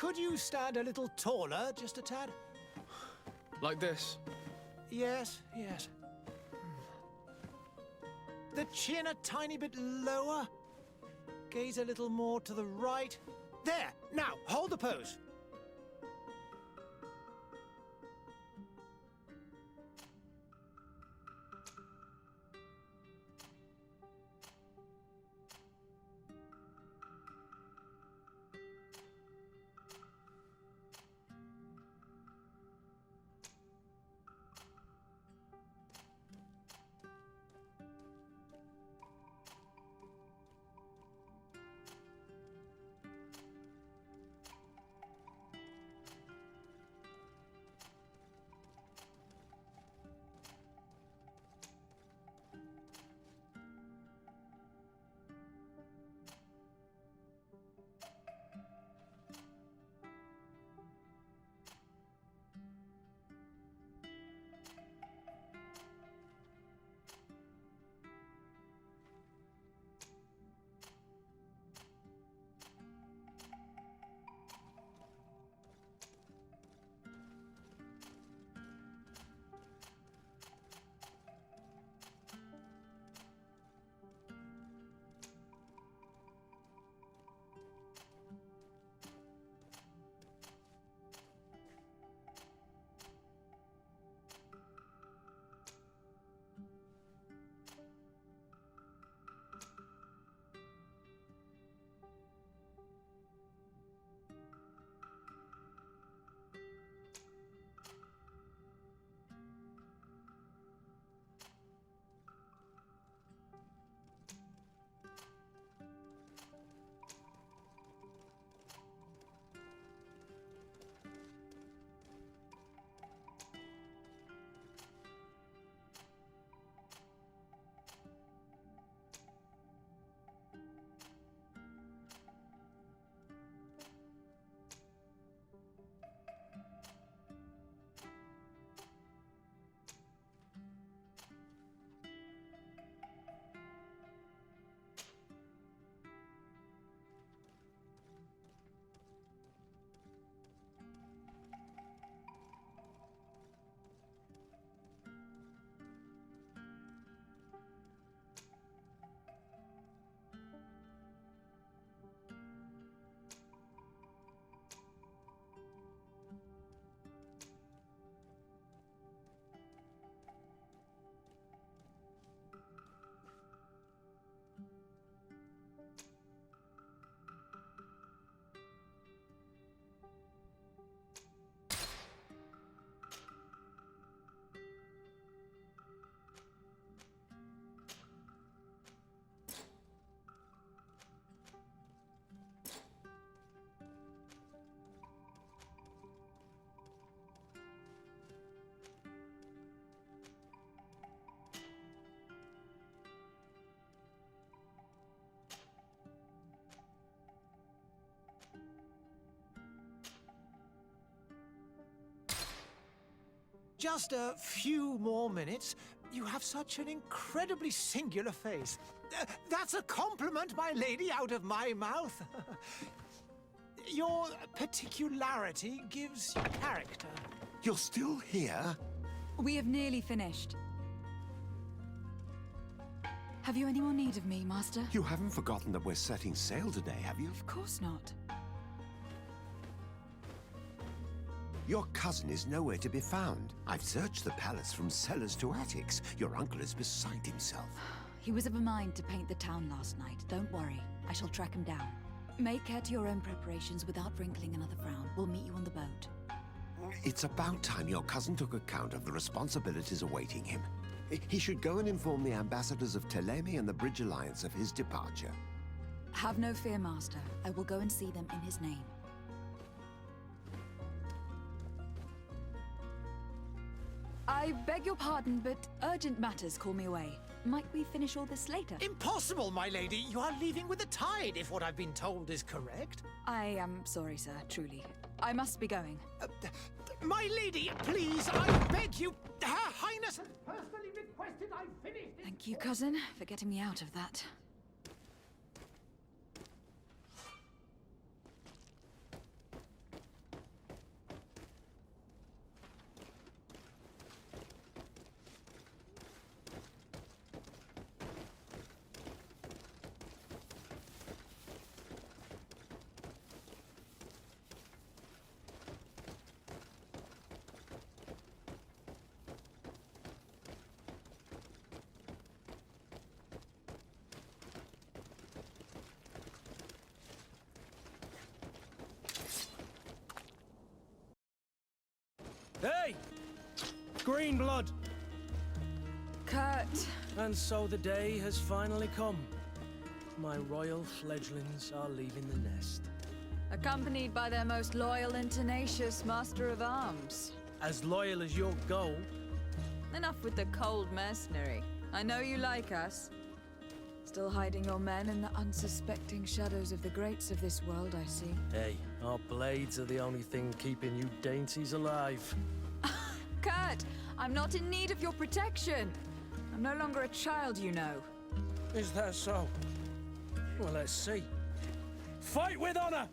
Could you stand a little taller, just a tad? Like this? Yes, yes. The chin a tiny bit lower. Gaze a little more to the right. There! Now, hold the pose. Just a few more minutes. You have such an incredibly singular face. That's a compliment, my lady, out of my mouth. Your particularity gives you character. You're still here? We have nearly finished. Have you any more need of me, Master? You haven't forgotten that we're setting sail today, have you? Of course not. Your cousin is nowhere to be found. I've searched the palace from cellars to attics. Your uncle is beside himself. He was of a mind to paint the town last night. Don't worry. I shall track him down. Make care to your own preparations without wrinkling another frown. We'll meet you on the boat. It's about time your cousin took account of the responsibilities awaiting him. He should go and inform the ambassadors of Telemi and the Bridge Alliance of his departure. Have no fear, Master. I will go and see them in his name. I beg your pardon, but urgent matters call me away. Might we finish all this later? Impossible, my lady. You are leaving with the tide, if what I've been told is correct. I am sorry, sir, truly. I must be going. My lady, please, I beg you. Her Highness has personally requested I finish this. Thank you, cousin, for getting me out of that. Hey! Green blood! Kurt. And so the day has finally come. My royal fledglings are leaving the nest. Accompanied by their most loyal and tenacious master of arms. As loyal as your gold. Enough with the cold mercenary. I know you like us. Still hiding your men in the unsuspecting shadows of the greats of this world, I see. Hey, our blades are the only thing keeping you dainties alive. Kurt, I'm not in need of your protection. I'm no longer a child, you know. Is that so? Well, let's see. Fight with honor!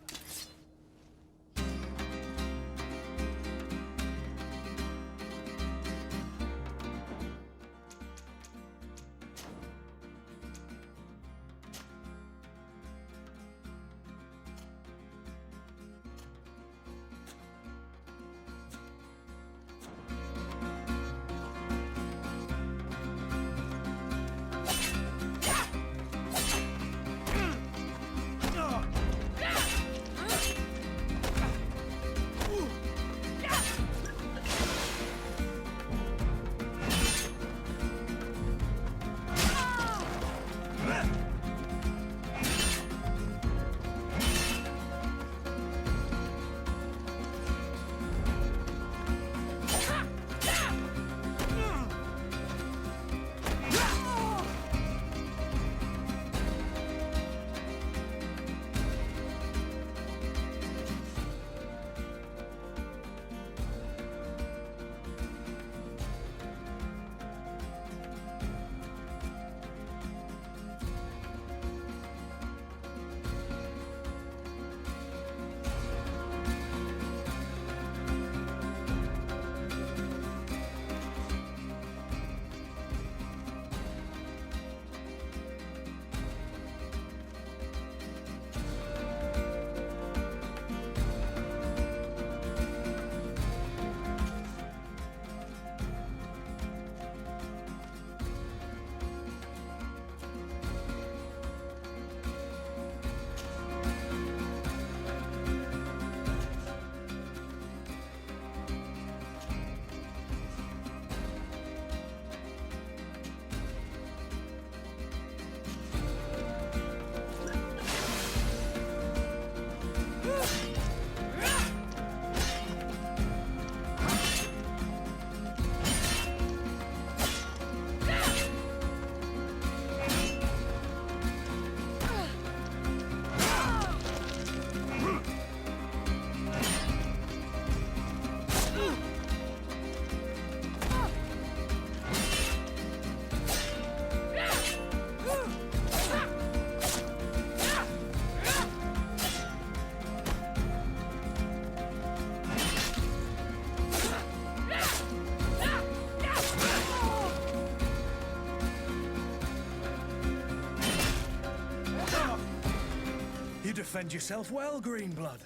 You defend yourself well, Greenblood.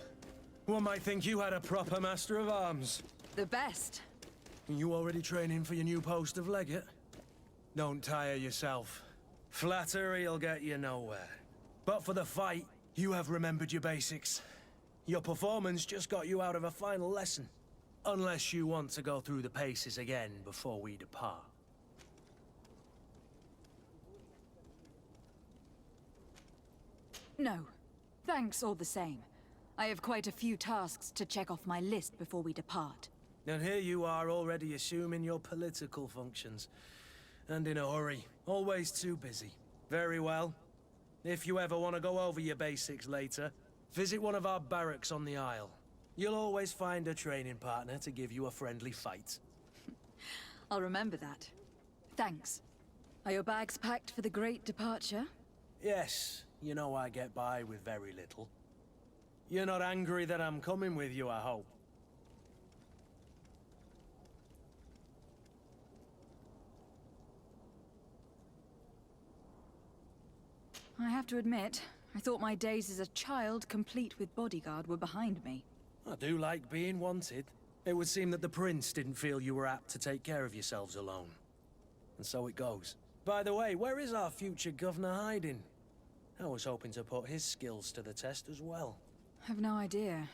One might think you had a proper master of arms. The best. You already training for your new post of legate? Don't tire yourself. Flattery'll get you nowhere. But for the fight, you have remembered your basics. Your performance just got you out of a final lesson. Unless you want to go through the paces again before we depart. No. Thanks all the same. I have quite a few tasks to check off my list before we depart. And here you are already assuming your political functions. And in a hurry. Always too busy. Very well. If you ever want to go over your basics later, visit one of our barracks on the Isle. You'll always find a training partner to give you a friendly fight. I'll remember that. Thanks. Are your bags packed for the great departure? Yes, you know I get by with very little. You're not angry that I'm coming with you, I hope. I have to admit, I thought my days as a child, complete with bodyguard, were behind me. I do like being wanted. It would seem that the prince didn't feel you were apt to take care of yourselves alone. And so it goes. By the way, where is our future governor hiding? I was hoping to put his skills to the test as well. I've no idea.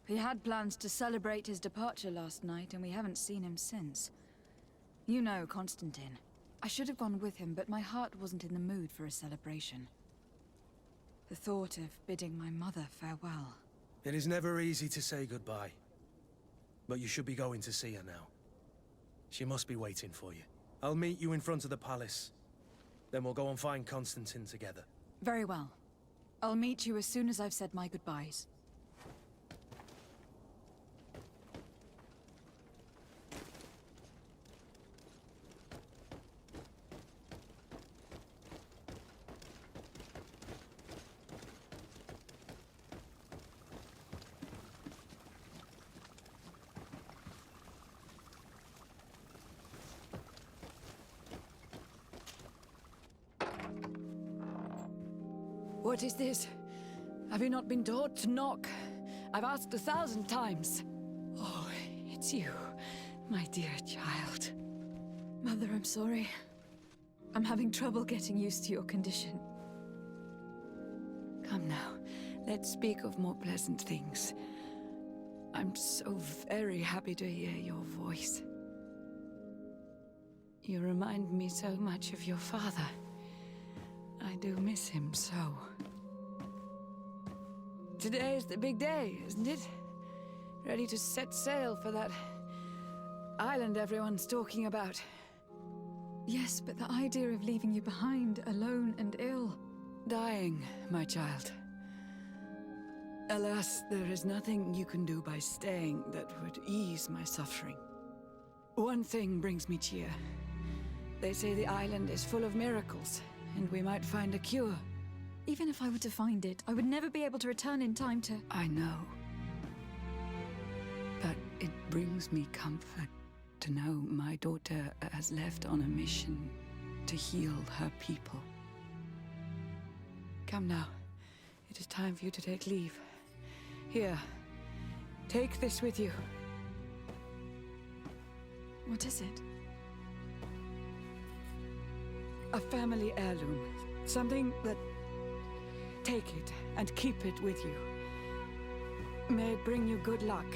He had plans to celebrate his departure last night, and we haven't seen him since. You know Constantine. I should have gone with him, but my heart wasn't in the mood for a celebration. The thought of bidding my mother farewell. It is never easy to say goodbye. But you should be going to see her now. She must be waiting for you. I'll meet you in front of the palace. Then we'll go and find Constantine together. Very well. I'll meet you as soon as I've said my goodbyes. What is this? Have you not been taught to knock? I've asked 1,000 times. Oh, it's you, my dear child. Mother, I'm sorry. I'm having trouble getting used to your condition. Come now, let's speak of more pleasant things. I'm so very happy to hear your voice. You remind me so much of your father. I do miss him so. Today is the big day, isn't it? Ready to set sail for that island everyone's talking about. Yes, but the idea of leaving you behind, alone and ill... Dying, my child. Alas, there is nothing you can do by staying that would ease my suffering. One thing brings me cheer. They say the island is full of miracles, and we might find a cure. Even if I were to find it, I would never be able to return in time to... I know. But it brings me comfort to know my daughter has left on a mission to heal her people. Come now. It is time for you to take leave. Here, take this with you. What is it? A family heirloom. Something that... Take it and keep it with you. May it bring you good luck.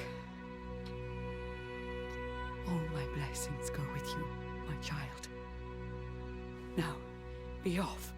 All my blessings go with you, my child. Now, be off.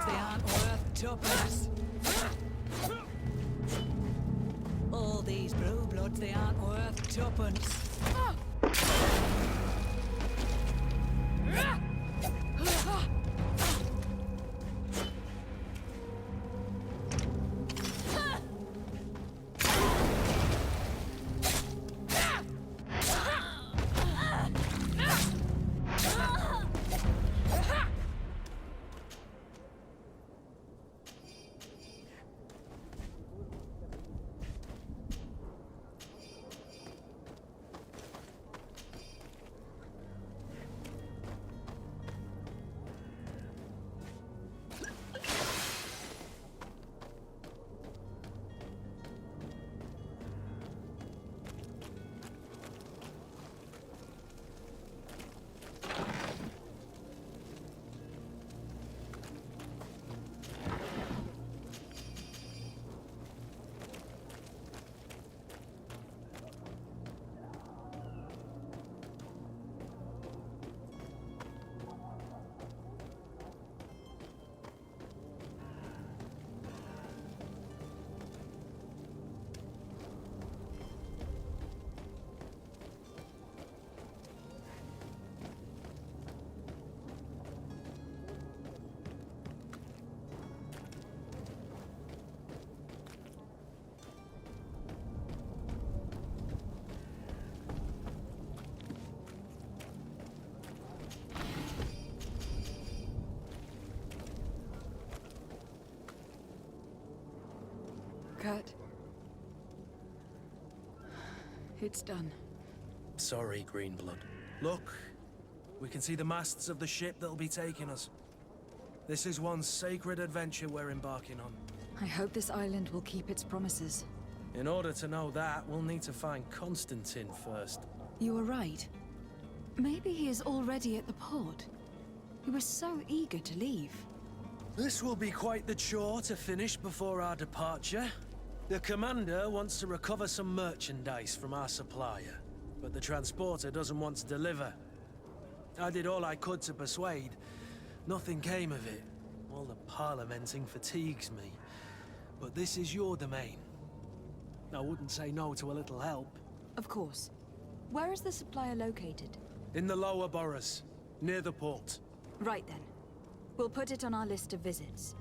they aren't worth tuppence. All these blue bloods, they aren't worth tuppence. Kurt. It's done. Sorry, Greenblood. Look, we can see the masts of the ship that'll be taking us. This is one sacred adventure we're embarking on. I hope this island will keep its promises. In order to know that, we'll need to find Constantine first. You were right. Maybe he is already at the port. He was so eager to leave. This will be quite the chore to finish before our departure. The commander wants to recover some merchandise from our supplier, but the transporter doesn't want to deliver. I did all I could to persuade. Nothing came of it. All the parliamenting fatigues me. But this is your domain. I wouldn't say no to a little help. Of course. Where is the supplier located? In the lower boroughs, near the port. Right then. We'll put it on our list of visits.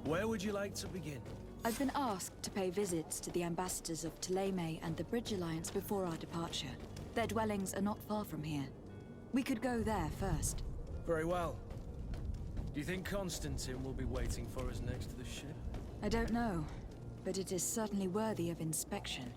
Where would you like to begin? I've been asked to pay visits to the ambassadors of Ptolemy and the Bridge Alliance before our departure. Their dwellings are not far from here. We could go there first. Very well. Do you think Constantine will be waiting for us next to the ship? I don't know, but it is certainly worthy of inspection.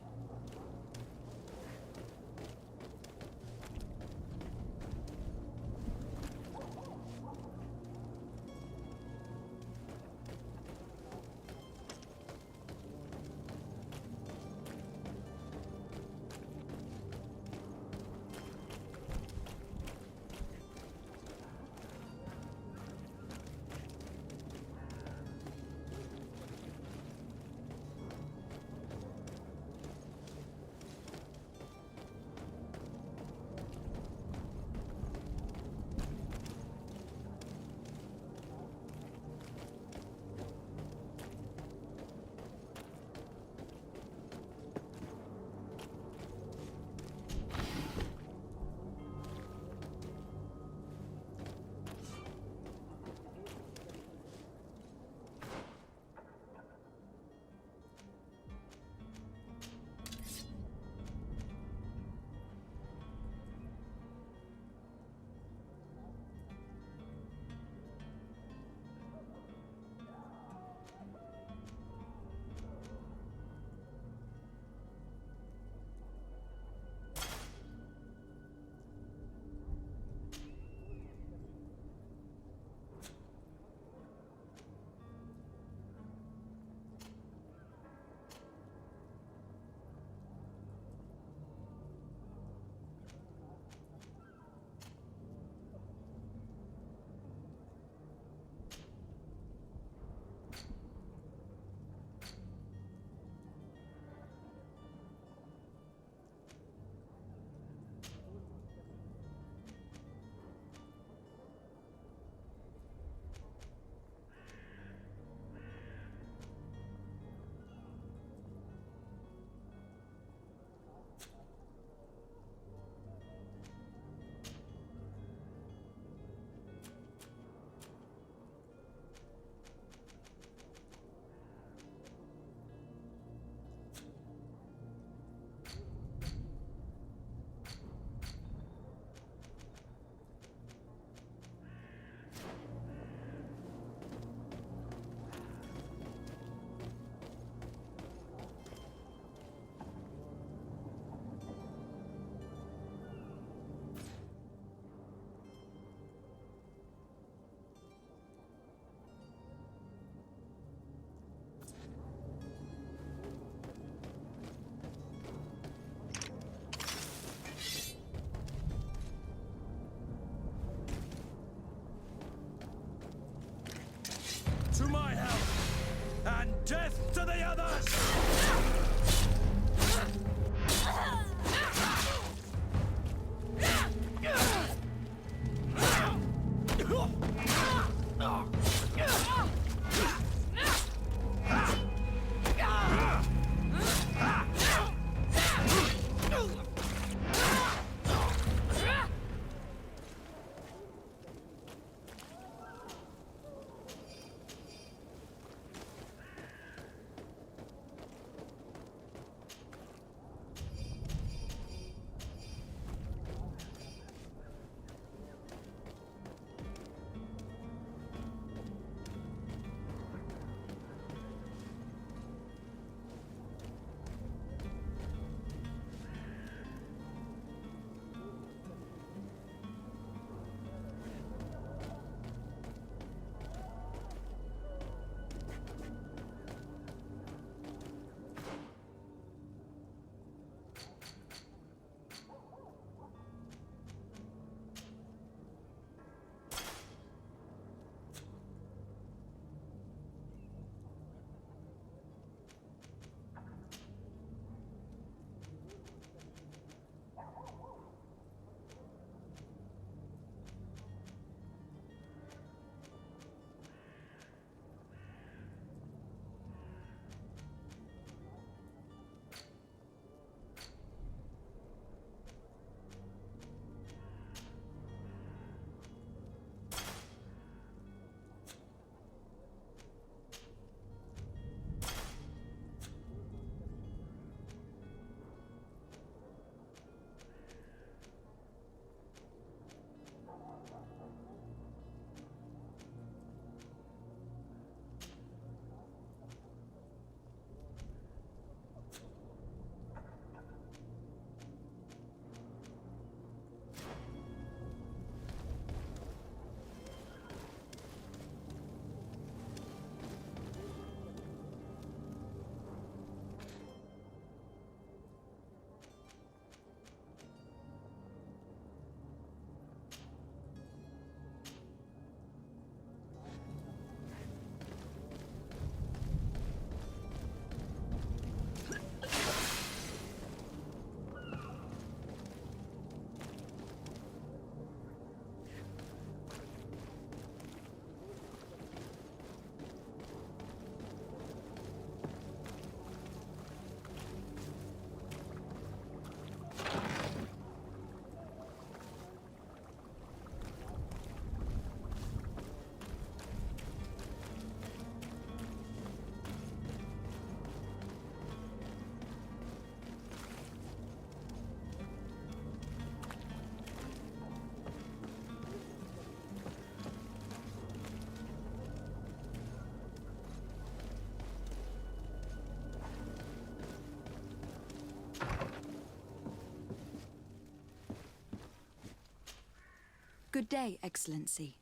Good day, Excellency.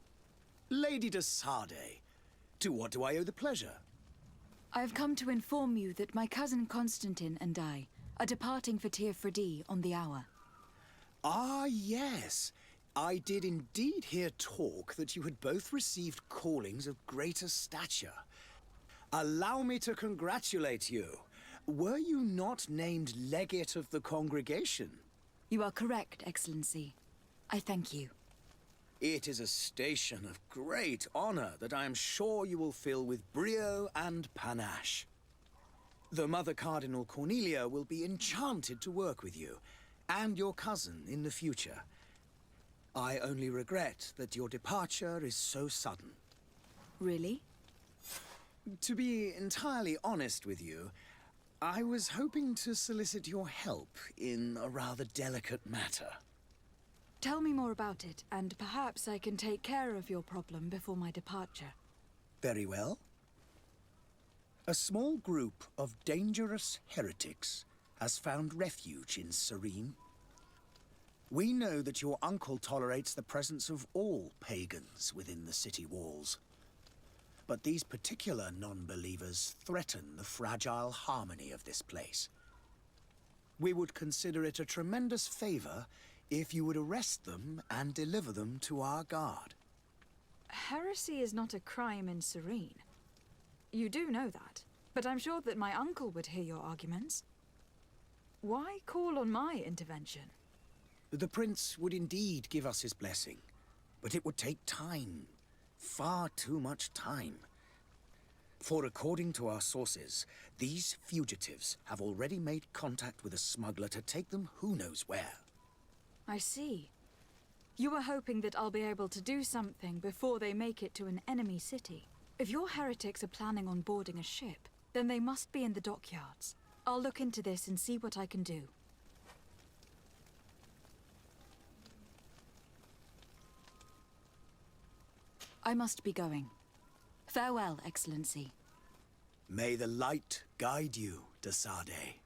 Lady de Sardet, to what do I owe the pleasure? I have come to inform you that my cousin Constantine and I are departing for Tier on the hour. Ah, yes. I did indeed hear talk that you had both received callings of greater stature. Allow me to congratulate you. Were you not named legate of the congregation? You are correct, Excellency. I thank you. It is a station of great honor that I am sure you will fill with brio and panache. The Mother Cardinal Cornelia will be enchanted to work with you, and your cousin in the future. I only regret that your departure is so sudden. Really? To be entirely honest with you, I was hoping to solicit your help in a rather delicate matter. Tell me more about it, and perhaps I can take care of your problem before my departure. Very well. A small group of dangerous heretics has found refuge in Serene. We know that your uncle tolerates the presence of all pagans within the city walls. But these particular non-believers threaten the fragile harmony of this place. We would consider it a tremendous favor if you would arrest them and deliver them to our guard. Heresy is not a crime in Serene. You do know that, but I'm sure that my uncle would hear your arguments. Why call on my intervention? The prince would indeed give us his blessing, but it would take time. Far too much time. For according to our sources, these fugitives have already made contact with a smuggler to take them who knows where. I see. You were hoping that I'll be able to do something before they make it to an enemy city. If your heretics are planning on boarding a ship, then they must be in the dockyards. I'll look into this and see what I can do. I must be going. Farewell, Excellency. May the light guide you, de Sardet.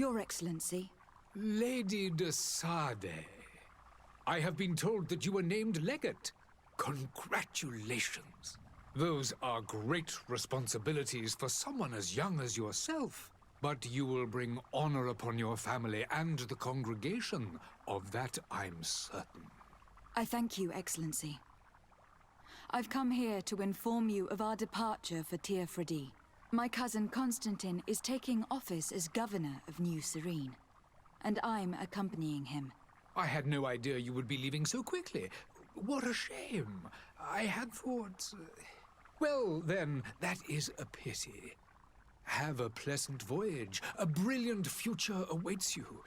Your Excellency. Lady de Sade, I have been told that you were named legate. Congratulations. Those are great responsibilities for someone as young as yourself. But you will bring honor upon your family and the congregation. Of that I'm certain. I thank you, Excellency. I've come here to inform you of our departure for Tier-Fredy. My cousin Constantine is taking office as governor of New Serene, and I'm accompanying him. I had no idea you would be leaving so quickly. What a shame. I had thought... Well, then, that is a pity. Have a pleasant voyage. A brilliant future awaits you.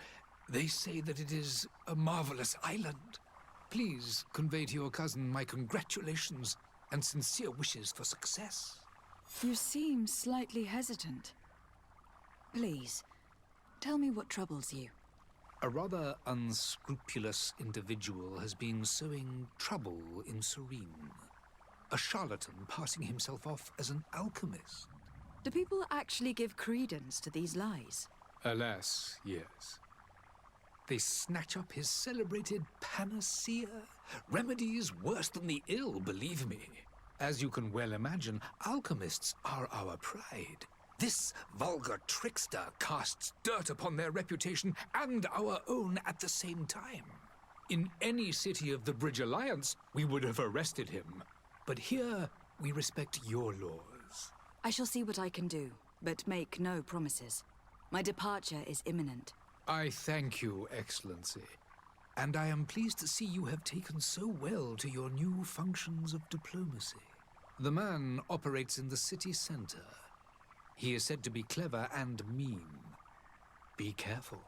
They say that it is a marvelous island. Please convey to your cousin my congratulations and sincere wishes for success. You seem slightly hesitant. Please, tell me what troubles you. A rather unscrupulous individual has been sowing trouble in Serene. A charlatan passing himself off as an alchemist. Do people actually give credence to these lies? Alas, yes. They snatch up his celebrated panacea. Remedies worse than the ill, believe me. As you can well imagine, alchemists are our pride. This vulgar trickster casts dirt upon their reputation and our own at the same time. In any city of the Bridge Alliance, we would have arrested him. But here, we respect your laws. I shall see what I can do, but make no promises. My departure is imminent. I thank you, Excellency. And I am pleased to see you have taken so well to your new functions of diplomacy. The man operates in the city center. He is said to be clever and mean. Be careful.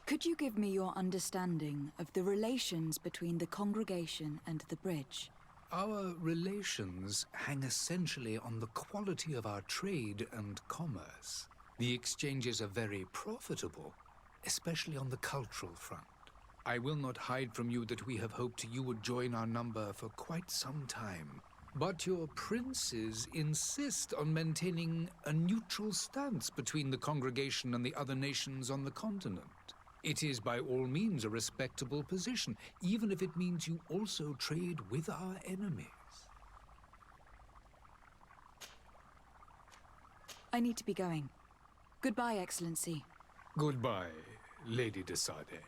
Could you give me your understanding of the relations between the congregation and the bridge? Our relations hang essentially on the quality of our trade and commerce. The exchanges are very profitable, especially on the cultural front. I will not hide from you that we have hoped you would join our number for quite some time. But your princes insist on maintaining a neutral stance between the congregation and the other nations on the continent. It is by all means a respectable position, even if it means you also trade with our enemies. I need to be going. Goodbye, Excellency. Goodbye, Lady de Sade.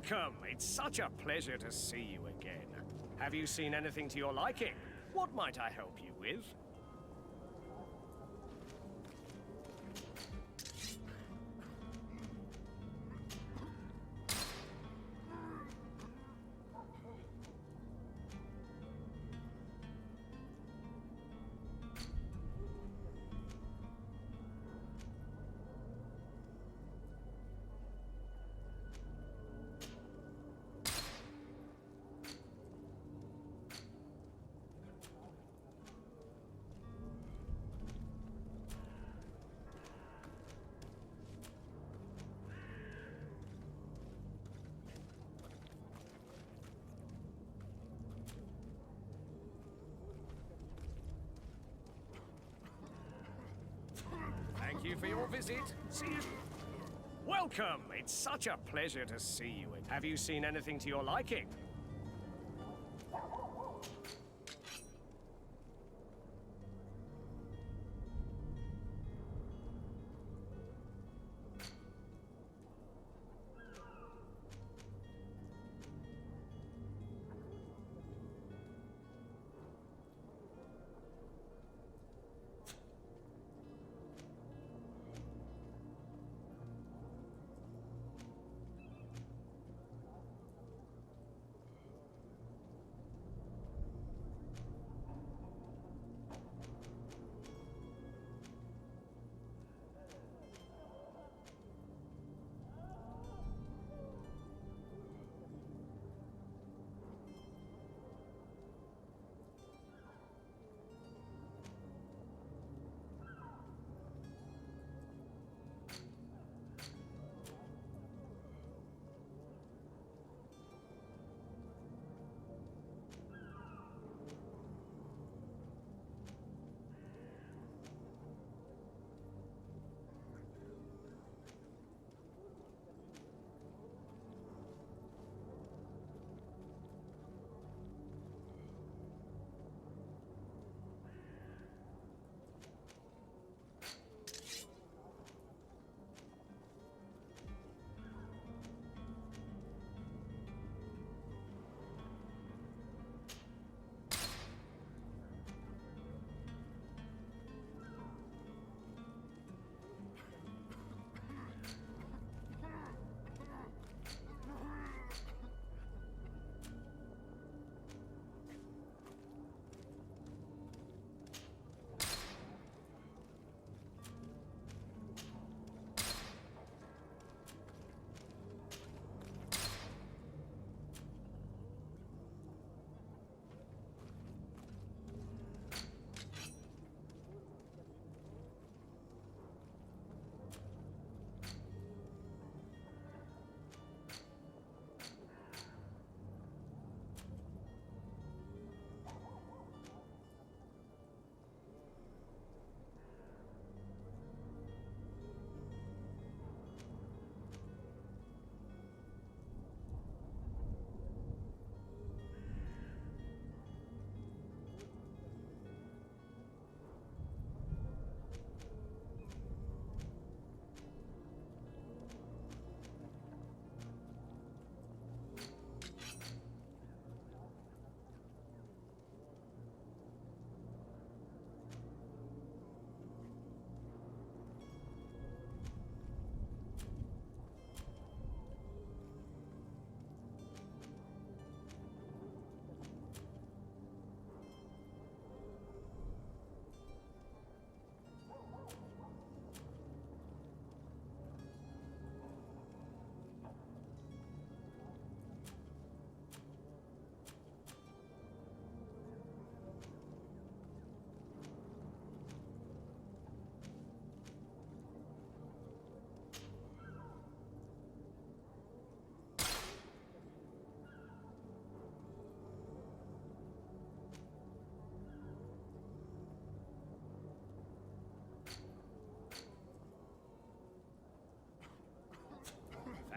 Welcome! It's such a pleasure to see you again. Have you seen anything to your liking? What might I help you with? Thank you for your visit. See you. Welcome! It's such a pleasure to see you. Have you seen anything to your liking?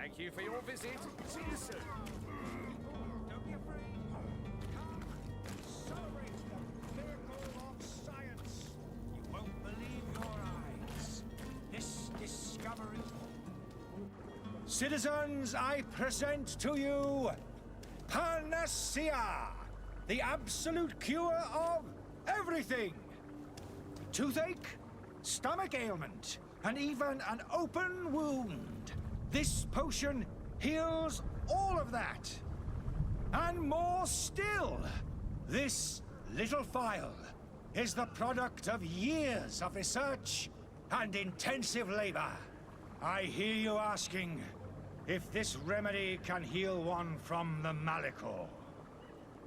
Thank you for your visit. See you soon. Don't be afraid. Come, celebrate the miracle of science. You won't believe your eyes. This discovery... Citizens, I present to you Panacea, the absolute cure of everything. Toothache, stomach ailment, and even an open wound. This potion heals all of that. And more still, this little phial is the product of years of research and intensive labor. I hear you asking if this remedy can heal one from the Malachor.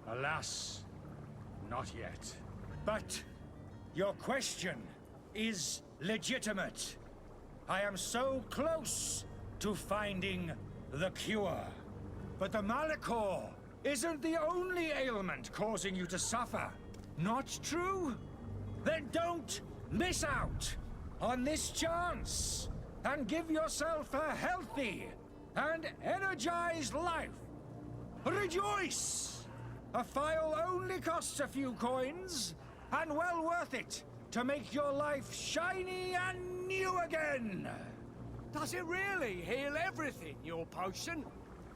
Alas, not yet. But your question is legitimate. I am so close to finding the cure. But the Malachor isn't the only ailment causing you to suffer. Not true? Then don't miss out on this chance and give yourself a healthy and energized life. Rejoice! A phial only costs a few coins, and well worth it to make your life shiny and new again. Does it really heal everything, your potion?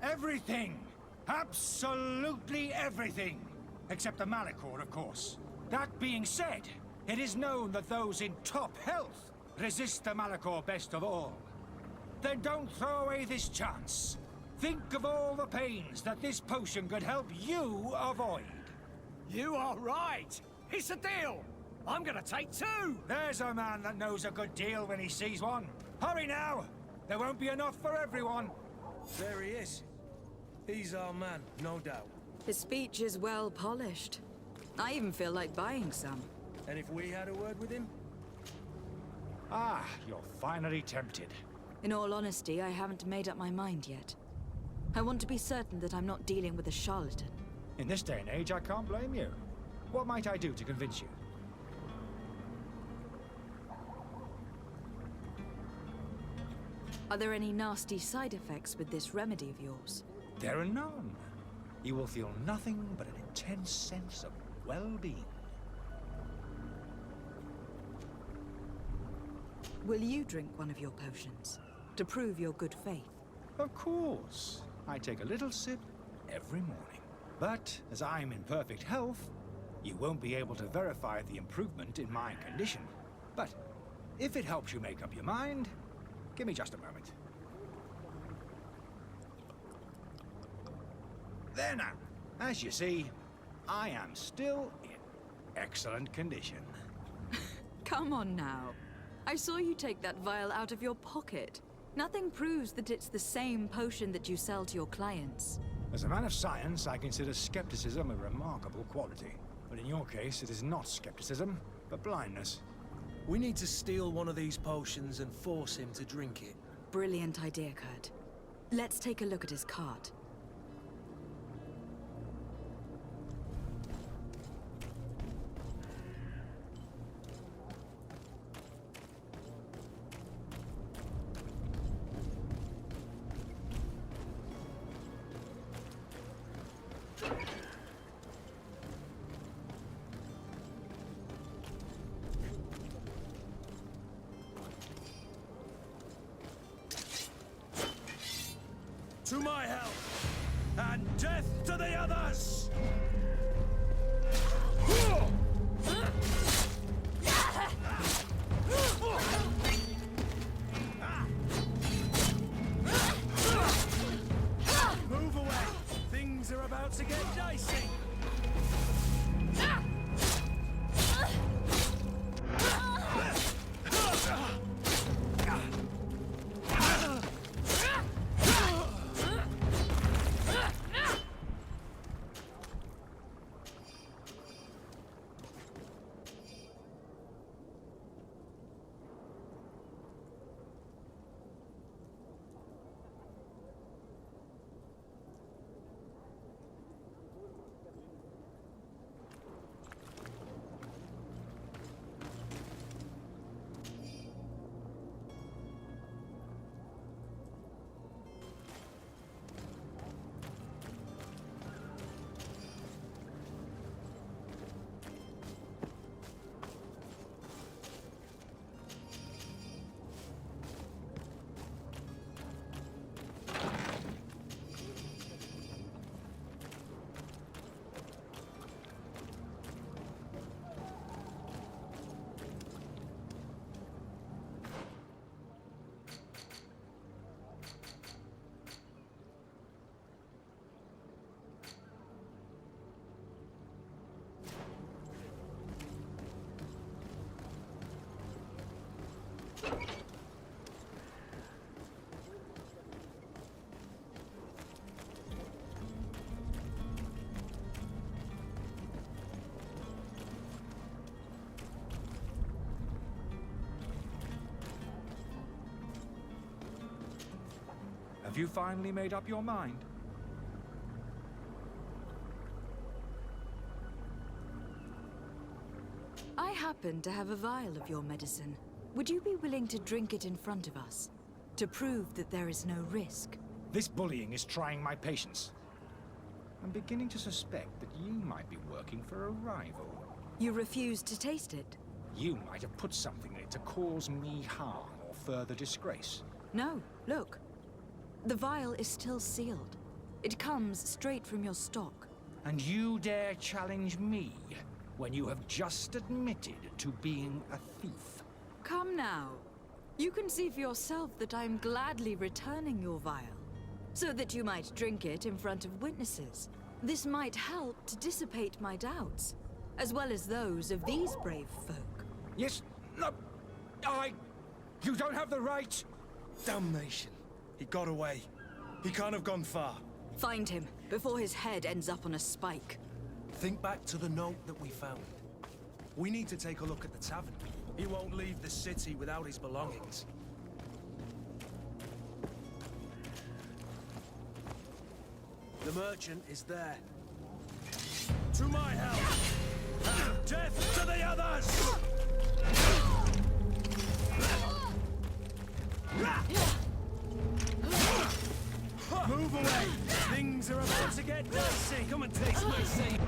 Everything. Absolutely everything. Except the Malachor, of course. That being said, it is known that those in top health resist the Malachor best of all. Then don't throw away this chance. Think of all the pains that this potion could help you avoid. You are right. It's a deal. I'm gonna take 2. There's a man that knows a good deal when he sees one. Hurry now. There won't be enough for everyone. There he is. He's our man, no doubt. His speech is well polished. I even feel like buying some. And if we had a word with him? Ah, you're finally tempted. In all honesty, I haven't made up my mind yet. I want to be certain that I'm not dealing with a charlatan. In this day and age, I can't blame you. What might I do to convince you? Are there any nasty side effects with this remedy of yours? There are none. You will feel nothing but an intense sense of well-being. Will you drink one of your potions to prove your good faith? Of course. I take a little sip every morning. But as I'm in perfect health, you won't be able to verify the improvement in my condition. But if it helps you make up your mind, give me just a moment. There now. As you see, I am still in excellent condition. Come on now. I saw you take that vial out of your pocket. Nothing proves that it's the same potion that you sell to your clients. As a man of science, I consider skepticism a remarkable quality. But in your case, it is not skepticism, but blindness. We need to steal one of these potions and force him to drink it. Brilliant idea, Kurt. Let's take a look at his cart. To my health, and death to the others! Move away! Things are about to get dicey! Have you finally made up your mind? I happen to have a vial of your medicine. Would you be willing to drink it in front of us? To prove that there is no risk? This bullying is trying my patience. I'm beginning to suspect that you might be working for a rival. You refuse to taste it? You might have put something in it to cause me harm or further disgrace. No, look. The vial is still sealed. It comes straight from your stock. And you dare challenge me when you have just admitted to being a thief? Come now. You can see for yourself that I am gladly returning your vial, so that you might drink it in front of witnesses. This might help to dissipate my doubts, as well as those of these brave folk. Yes, no, you don't have the right. Damnation. He got away. He can't have gone far. Find him, before his head ends up on a spike. Think back to the note that we found. We need to take a look at the tavern. He won't leave the city without his belongings. The merchant is there. To my help! Death to the others! Move away! Things are about to get dicey! Come and taste my save!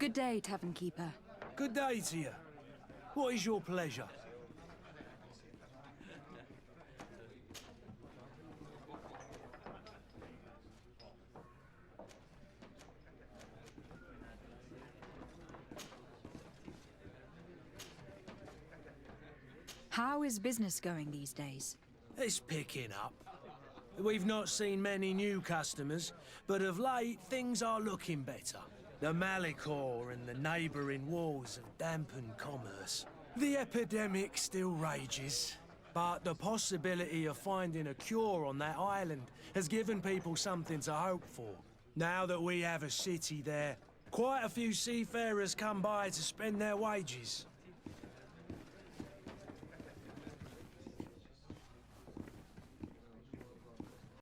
Good day, Tavern Keeper. Good day to you. What is your pleasure? How is business going these days? It's picking up. We've not seen many new customers, but of late things are looking better. The Malicor and the neighbouring wars have dampened commerce. The epidemic still rages, But the possibility of finding a cure on that island has given people something to hope for. Now that we have a city there, quite a few seafarers come by to spend their wages.